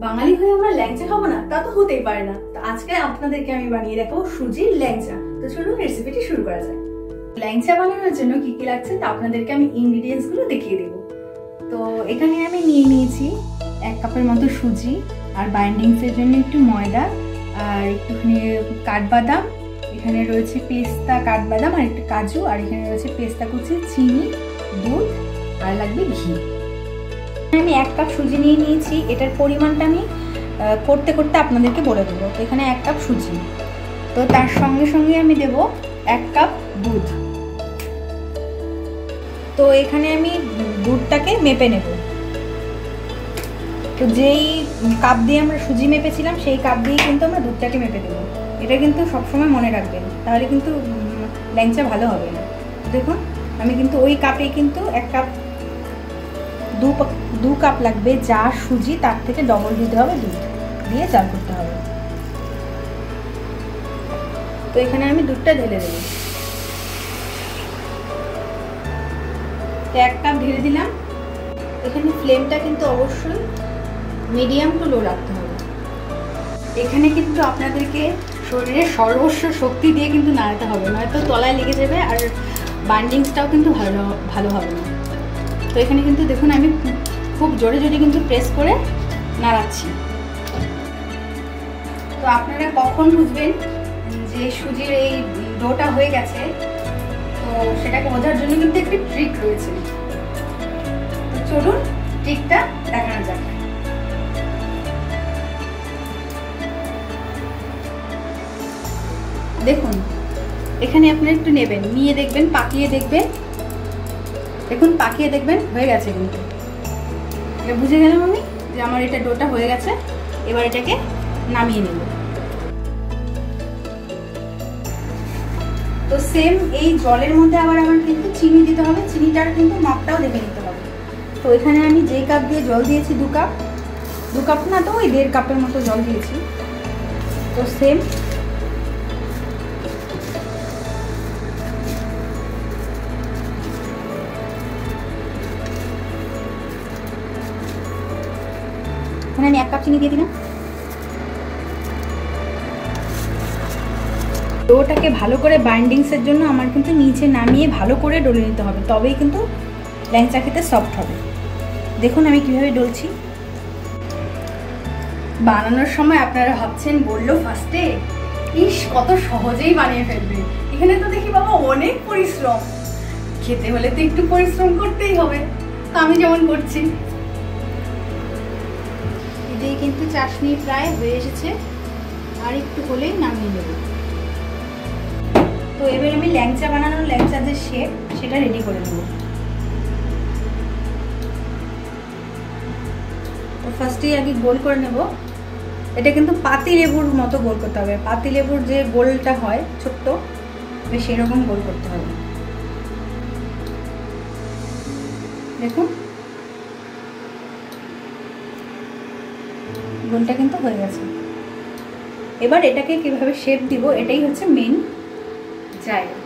বাঙালি হয়ে আমরা ল্যাংচা খাবো না, তা তো হতেই পারে না। তো আজকে আপনাদেরকে আমি বানিয়ে দেখাবো সুজির ল্যাংচা। তো চলুন রেসিপিটি শুরু করা যায়। ল্যাংচা বানানোর জন্য কি কি লাগছে তা আপনাদেরকে আমি ইনগ্রিডিয়েন্টস গুলো দেখিয়ে দেবো। তো এখানে আমি নিয়ে নিয়েছি 1 কাপের মতো সুজি, আর বাইন্ডিংস এর জন্য একটু ময়দা, আর একটুখানি কাঠবাদাম, এখানে রয়েছে পেস্তা কাঠবাদাম, আর একটু কাজু, আর এখানে রয়েছে পেস্তা কুচি, চিনি, দুধ, আর লাগবে ঘি। আমি 1 কাপ সুজি নিয়ে নিয়েছি। এটার পরিমাণটা আমি করতে করতে আপনাদেরকে বলে দেবো। তো এখানে 1 কাপ সুজি, তো তার সঙ্গে সঙ্গে আমি দেব 1 কাপ দুধ। তো এখানে আমি দুধটাকে মেপে নেব। তো যেই কাপ দিয়ে আমরা সুজি মেপেছিলাম সেই কাপ দিয়ে কিন্তু আমরা দুধটাকে মেপে দেবো। এটা কিন্তু সবসময় মনে রাখবেন, তাহলে কিন্তু ল্যাংচা ভালো হবে না। দেখুন আমি কিন্তু ওই কাপে কিন্তু 1 কাপ, 2 কাপ লাগবে যা সুজি তার থেকে ডবল দিতে হবে, দুধ দিয়ে জাল করতে হবে। তো এখানে আমি দুধটা ঢেলে দেব। তো 1 কাপ ঢেলে দিলাম। এখানে ফ্লেমটা কিন্তু অবশ্যই মিডিয়াম টু লো রাখতে হবে। এখানে কিন্তু আপনাদেরকে শরীরের সর্বস্ব শক্তি দিয়ে কিন্তু নাড়াতে হবে, নয়তো তলায় লেগে যাবে আর বাইন্ডিংসটাও কিন্তু ভালো হবে না। তো এখানে কিন্তু দেখুন আমি খুব জোরে জোরে কিন্তু প্রেস করে নাড়াচ্ছি। তো আপনারা কখন বুঝবেন যে সুজির এই ডোটা হয়ে গেছে, তো সেটাকে বোঝার জন্য কিন্তু একটি ট্রিক রয়েছে। তো চলুন ট্রিকটা দেখানো যাক। দেখুন এখানে আপনারা একটু নেবেন, নিয়ে দেখবেন, পাকিয়ে দেখবেন। দেখুন পাকিয়ে দেখবেন হয়ে গেছে, কিন্তু এটা বুঝে গেলাম আমি যে আমার এটা ডোটা হয়ে গেছে। এবার এটাকে নামিয়ে নেব। তো সেম এই জলের মধ্যে আবার আমার কিন্তু চিনি দিতে হবে। চিনিটার কিন্তু মাপটাও দেখে নিতে হবে। তো এখানে আমি যেই কাপ দিয়ে জল দিয়েছি 2 কাপ না, তো ওই 1.5 কাপের মতো জল দিয়েছি। তো সেম এখানে আমি 1 কাপ চিনি দিয়ে দিলাম। ডোটাকে ভালো করে বাইন্ডিংসের জন্য আমার কিন্তু নিচে নামিয়ে ভালো করে ডলে নিতে হবে, তবেই কিন্তু ল্যাংচা খেতে সফট হবে। দেখুন আমি কিভাবে ডলছি। বানানোর সময় আপনারা ভাবছেন বললো ফার্স্টে, ইস কত সহজেই বানিয়ে ফেলবে। এখানে তো দেখি বাবা অনেক পরিশ্রম, খেতে হলে তো একটু পরিশ্রম করতেই হবে। তো আমি যেমন করছি। এটাই কিন্তু চাশনি প্রায় হয়ে এসেছে, আর একটু হলেই নামিয়ে নেব। তো এবার আমি ল্যাংচা বানানোর ল্যাংচা যে শেপ সেটা রেডি করে নেব। তো ফার্স্টেই আগে গোল করে নেব। এটা কিন্তু পাতি লেবুর মতো গোল করতে হবে। পাতি লেবুর যে গোলটা হয় ছোট্ট, সেরকম গোল করতে হবে। দেখুন গোলটা কিন্তু হয়ে গেছে। এবার এটাকে কিভাবে শেপ দিব এটাই হচ্ছে মেন জায়গা।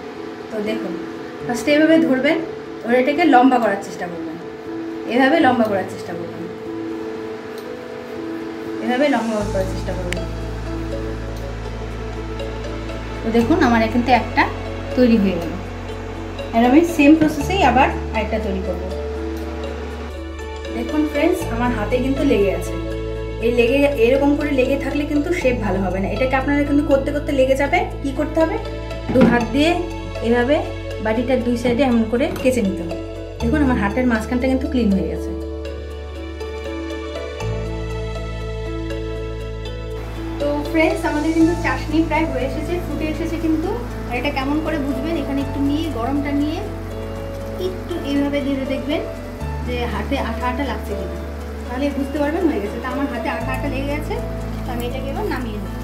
তো দেখুন ফার্স্টে এভাবে ধরবেন, ধরে এটাকে লম্বা করার চেষ্টা করবেন। এভাবে লম্বা করার চেষ্টা করবেন, এভাবে লম্বা করার চেষ্টা করবেন। তো দেখুন আমার কিন্তু একটা তৈরি হয়ে গেল। আর আমি সেম প্রসেসেই আবার আরেকটা তৈরি করব। দেখুন ফ্রেন্ডস আমার হাতে কিন্তু লেগে আছে। এরকম করে লেগে থাকলে কিন্তু শেপ ভালো হবে না। এটাকে আপনারা কিন্তু করতে করতে লেগে যাবে। কি করতে হবে, 2 হাত দিয়ে এভাবে বাটিটার 2 সাইডে এমন করে কেচে নিতে হবে। দেখুন আমার হাতের মাঝখানটা কিন্তু ক্লিন হয়ে গেছে। তো ফ্রেন্ডস আমাদের কিন্তু চাশনি প্রায় হয়ে এসেছে, ফুটে এসেছে কিন্তু। আর এটা কেমন করে বুঝবেন, এখানে একটু নিয়ে গরমটা নিয়ে একটু এইভাবে ধরে দেখবেন যে হাতে আঠা আঠা লাগছে কিনা, তাহলে বুঝতে পারবেন হয়ে গেছে। তো আমার হাতে আঠা আঠা লেগে গেছে, তো আমি এটাকে এবার নামিয়ে নেব।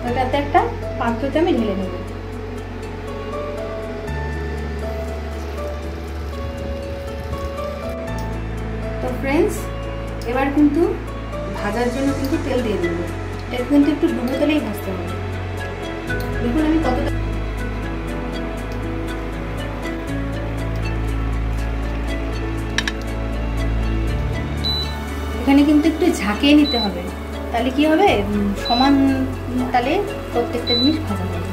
এটাতে একটা পাত্রতে আমি ঢেলে নেব। তো ফ্রেন্ডস এবার কিন্তু ভাজার জন্য কিন্তু তেল দিয়ে দেবো। এটা কিন্তু একটু ডুবো তেলেই ভাজতে হবে। দেখুন আমি কতটা কিন্তু একটু ঝাঁকিয়ে নিতে হবে, তাহলে কি হবে সমান তালে প্রত্যেকটা জিনিস ভাজা হবে।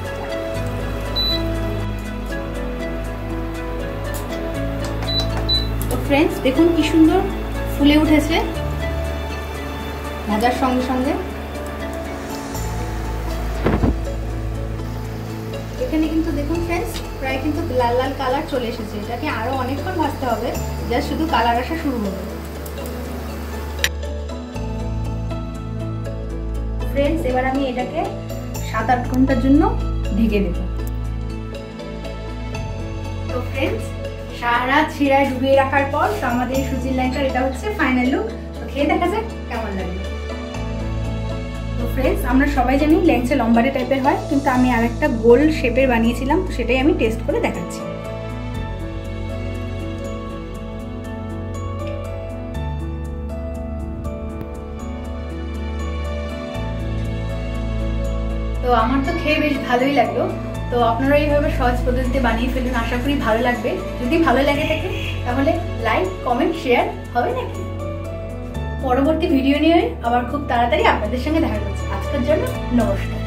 তো ফ্রেন্ডস দেখুন কি সুন্দর ফুলে উঠেছে ভাজার সঙ্গে সঙ্গে। এখানে কিন্তু দেখুন ফ্রেন্ডস প্রায় কিন্তু লাল লাল কালার চলে এসেছে, এটাকে আরো অনেকক্ষণ ভাজতে হবে, যা শুধু কালার আসা শুরু হবে। ফ্রেন্ডস এবার আমি এটাকে 7-8 ঘন্টার জন্য ঢেকে দেব। তো ফ্রেন্ডস সারা রাত শিরায় ডুবিয়ে রাখার পর তো আমাদের সুজির ল্যাংচার এটা হচ্ছে ফাইনাল লুক। তো খেয়ে দেখা যাক কেমন লাগে। তো ফ্রেন্ডস আমরা সবাই জানি ল্যাংচা লম্বাটে টাইপের হয়, কিন্তু আমি আরেকটা গোল শেপের বানিয়েছিলাম, তো সেটাই আমি টেস্ট করে দেখাচ্ছি। তো আমার তো খেয়ে বেশ ভালোই লাগলো। তো আপনারা এইভাবে সহজ পদ্ধতিতে বানিয়ে ফেলুন, আশা করি ভালো লাগবে। যদি ভালো লাগে থাকে তাহলে লাইক কমেন্ট শেয়ার হবে নাকি। পরবর্তী ভিডিও নিয়ে আবার খুব তাড়াতাড়ি আপনাদের সঙ্গে দেখা করছি। আজকের জন্য নমস্কার।